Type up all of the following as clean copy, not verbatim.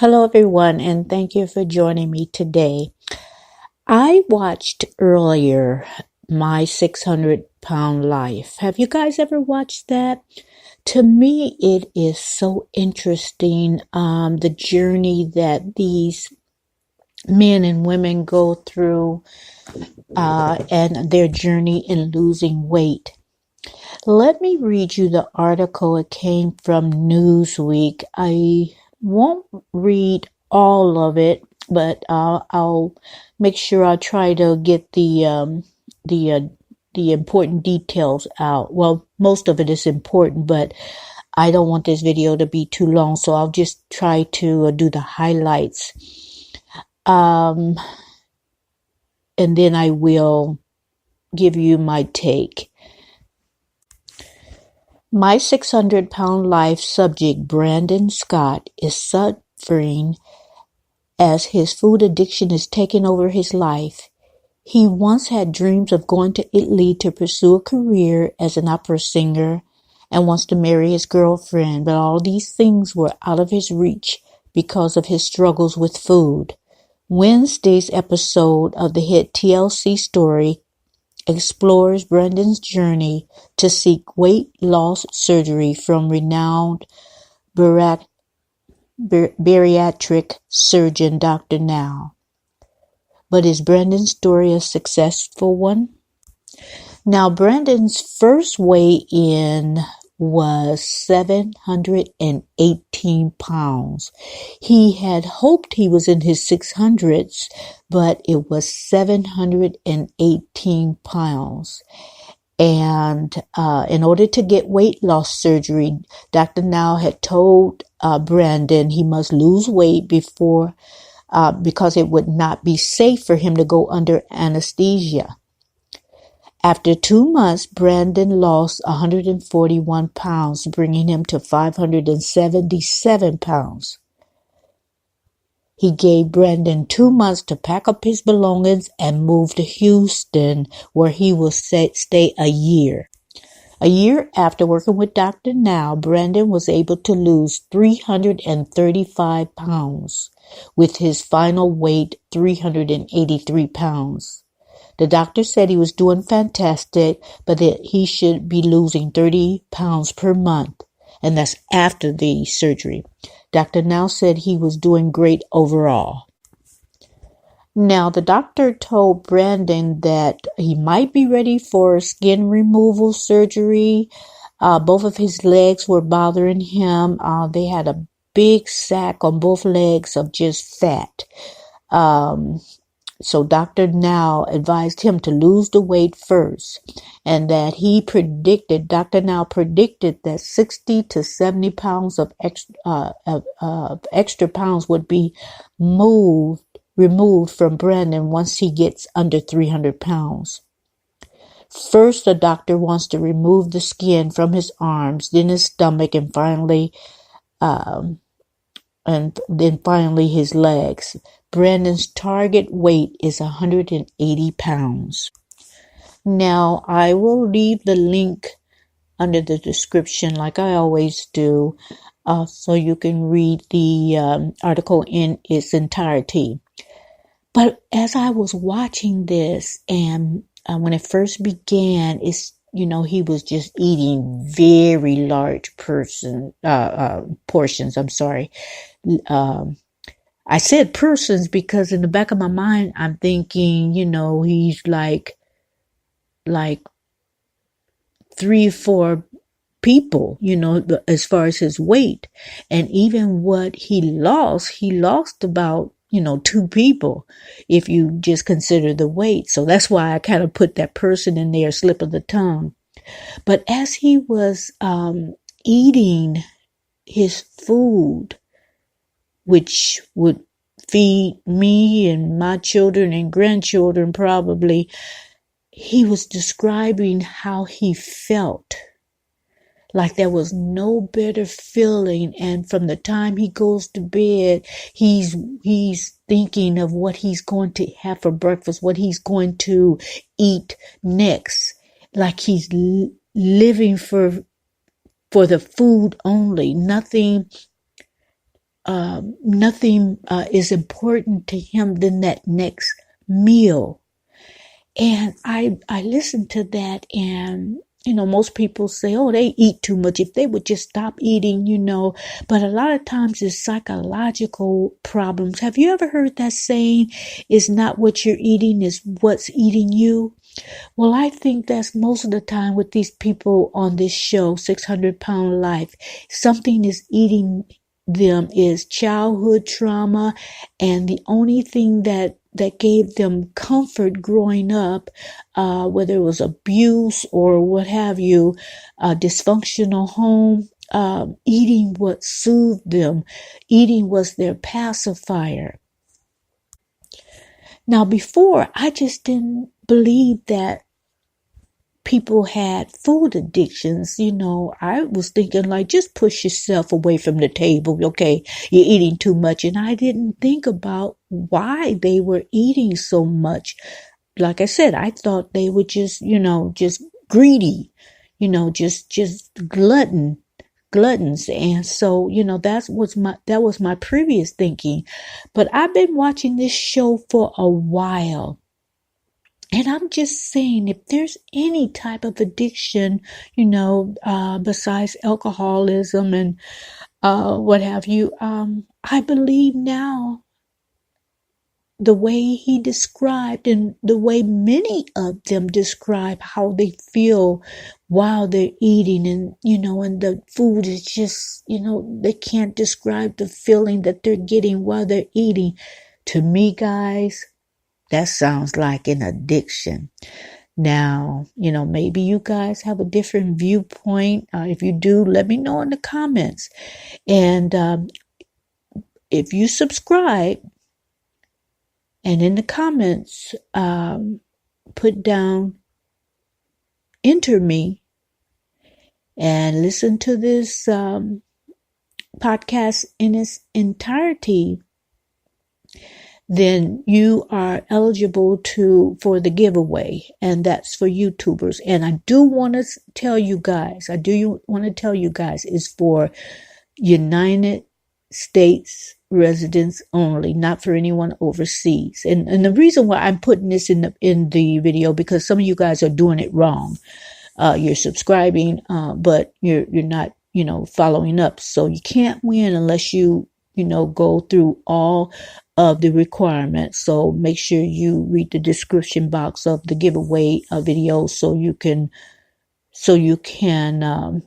Hello, everyone, and thank you for joining me today. I watched earlier My 600-Pound Life. Have you guys ever watched that? To me, it is so interesting, the journey that these men and women go through and their journey in losing weight. Let me read you the article. It came from Newsweek. I won't read all of it, but I'll make sure I try to get the important details out. Well, most of it is important, but I don't want this video to be too long, so I'll just try to do the highlights. And then I will give you my take. My 600-Pound Life subject Brandon Scott is suffering as his food addiction is taking over his life. He once had dreams of going to Italy to pursue a career as an opera singer and wants to marry his girlfriend, but all these things were out of his reach because of his struggles with food. Wednesday's episode of the hit TLC story explores Brandon's journey to seek weight loss surgery from renowned bariatric surgeon Dr. Now. But is Brandon's story a successful one? Now, Brandon's first weigh-in was 718 pounds. He had hoped he was in his 600s, but it was 718 pounds. And in order to get weight loss surgery, Dr. Now had told Brandon he must lose weight before because it would not be safe for him to go under anesthesia. After 2 months, Brandon lost 141 pounds, bringing him to 577 pounds. He gave Brandon 2 months to pack up his belongings and move to Houston, where he will stay a year. A year after working with Dr. Now, Brandon was able to lose 335 pounds, with his final weight 383 pounds. The doctor said he was doing fantastic, but that he should be losing 30 pounds per month, and that's after the surgery. Dr. Now said he was doing great overall. Now, the doctor told Brandon that he might be ready for skin removal surgery. Both of his legs were bothering him. They had a big sack on both legs of just fat. So Dr. Now advised him to lose the weight first, and that Dr. Now predicted that 60 to 70 pounds of extra pounds would be removed from Brandon once he gets under 300 pounds. First, the doctor wants to remove the skin from his arms, then his stomach, and then finally his legs. Brandon's target weight is 180 pounds. Now, I will leave the link under the description like I always do, so you can read the article in its entirety. But as I was watching this, and when it first began, he was just eating very large portions. I said persons because in the back of my mind, I'm thinking, he's like 3-4 people, as far as his weight. And even what he lost about, 2 people, if you just consider the weight. So that's why I kind of put that person in there, slip of the tongue. But as he was eating his food, which would feed me and my children and grandchildren probably, he was describing how he felt. Like there was no better feeling. And from the time he goes to bed, he's thinking of what he's going to have for breakfast, what he's going to eat next. Like he's living for the food only, nothing nothing is important to him than that next meal. And I listened to that, and most people say, oh, they eat too much. If they would just stop eating, but a lot of times it's psychological problems. Have you ever heard that saying? It's not what you're eating, it's what's eating you. Well, I think that's most of the time with these people on this show, 600-Pound Life. Something is eating them is childhood trauma, and the only thing that gave them comfort growing up, whether it was abuse or what have you, dysfunctional home, eating what soothed them. Eating was their pacifier. Now, before, I just didn't believe that people had food addictions. I was thinking like, just push yourself away from the table. Okay, you're eating too much. And I didn't think about why they were eating so much. Like I said, I thought they were just greedy, just gluttons. And so, that was my previous thinking. But I've been watching this show for a while. And I'm just saying, if there's any type of addiction, besides alcoholism and what have you, I believe now the way he described and the way many of them describe how they feel while they're eating, and and the food is just, they can't describe the feeling that they're getting while they're eating. To me, guys, that sounds like an addiction. Now, maybe you guys have a different viewpoint. If you do, let me know in the comments. And if you subscribe, and in the comments, put down, enter me, and listen to this podcast in its entirety, then you are eligible for the giveaway, and that's for YouTubers. And I do want to tell you guys, is for United States residents only, not for anyone overseas. And the reason why I'm putting this in the video, because some of you guys are doing it wrong. You're subscribing, but you're not, following up. So you can't win unless you go through all of the requirements. So make sure you read the description box of the giveaway video so you can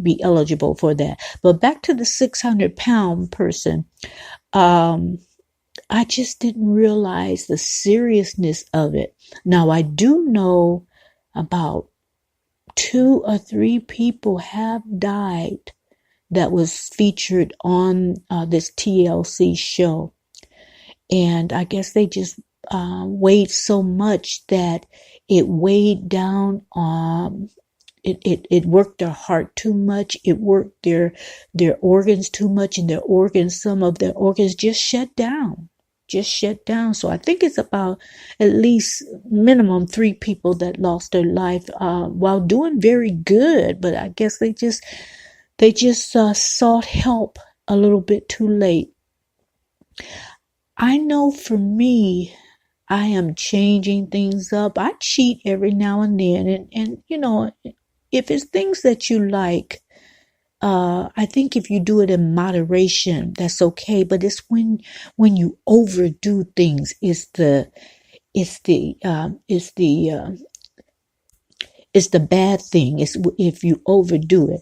be eligible for that. But back to the 600-pound person, I just didn't realize the seriousness of it. Now, I do know about 2 or 3 people have died that was featured on this TLC show. And I guess they just weighed so much that it weighed down. It worked their heart too much. It worked their organs too much, and some of their organs just shut down. So I think it's about at least minimum 3 people that lost their life while doing very good. But I guess they just sought help a little bit too late. I know for me, I am changing things up. I cheat every now and then. And if it's things that you like, I think if you do it in moderation, that's okay. But it's when you overdo things, it's the bad thing. It's if you overdo it.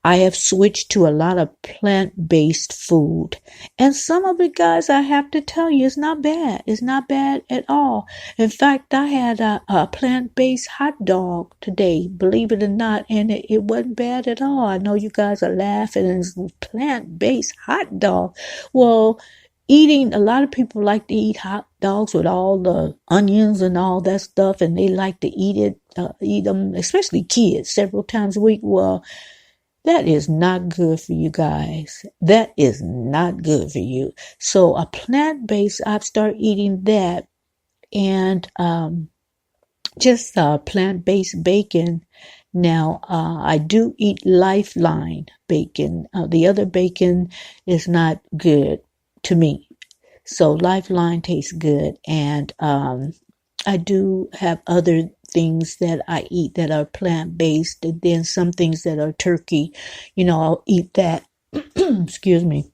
I have switched to a lot of plant-based food. And some of it, guys, I have to tell you, it's not bad. It's not bad at all. In fact, I had a plant-based hot dog today, believe it or not, and it wasn't bad at all. I know you guys are laughing, and it's plant-based hot dog. Well, a lot of people like to eat hot dogs with all the onions and all that stuff, and they like to eat them, especially kids, several times a week. Well, that is not good for you guys. That is not good for you. So a plant-based, I've started eating that, and just plant-based bacon. Now, I do eat Lifeline bacon. The other bacon is not good. to me. So Lifeline tastes good. And I do have other things that I eat that are plant-based, and then some things that are turkey. I'll eat that. Excuse me.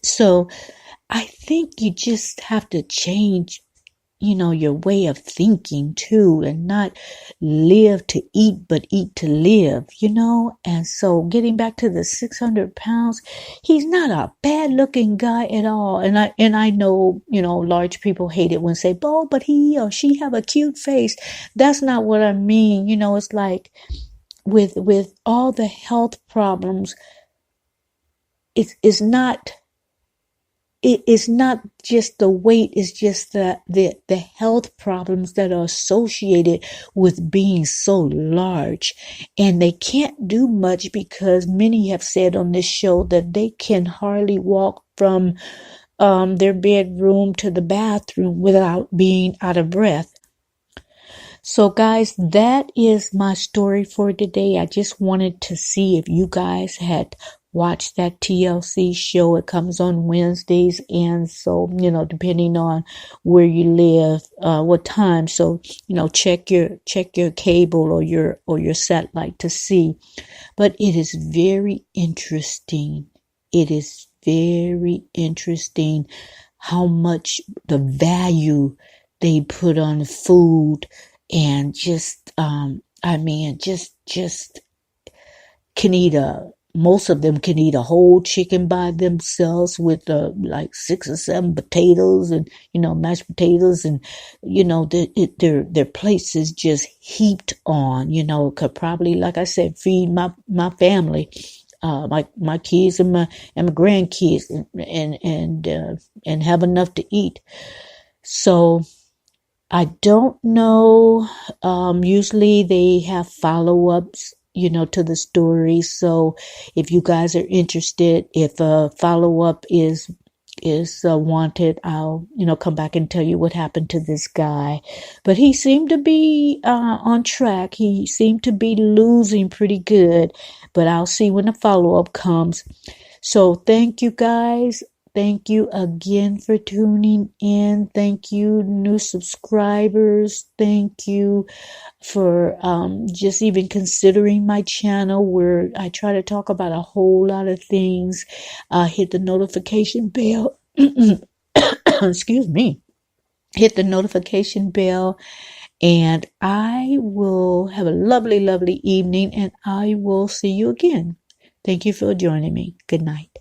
So I think you just have to change, your way of thinking too, and not live to eat, but eat to live, And so getting back to the 600 pounds, he's not a bad looking guy at all. And I know, large people hate it when say, oh, but he or she have a cute face. That's not what I mean. It's like with all the health problems, it's not just the weight, it's just the health problems that are associated with being so large. And they can't do much because many have said on this show that they can hardly walk from their bedroom to the bathroom without being out of breath. So guys, that is my story for today. I just wanted to see if you guys had watched that TLC show. It comes on Wednesdays. And so, depending on where you live, what time. So, check your cable or your satellite to see. But it is very interesting. It is very interesting how much the value they put on food. And just most of them can eat a whole chicken by themselves with like 6 or 7 potatoes and, mashed potatoes, and, their plates is just heaped on, could probably, like I said, feed my family, my kids and my grandkids and have enough to eat. So I don't know. Usually they have follow-ups, to the story. So if you guys are interested, if a follow-up is wanted, I'll, come back and tell you what happened to this guy. But he seemed to be on track. He seemed to be losing pretty good. But I'll see when the follow-up comes. So thank you guys. Thank you again for tuning in. Thank you, new subscribers. Thank you for just even considering my channel, where I try to talk about a whole lot of things. Hit the notification bell. Excuse me. Hit the notification bell. And I will have a lovely, lovely evening. And I will see you again. Thank you for joining me. Good night.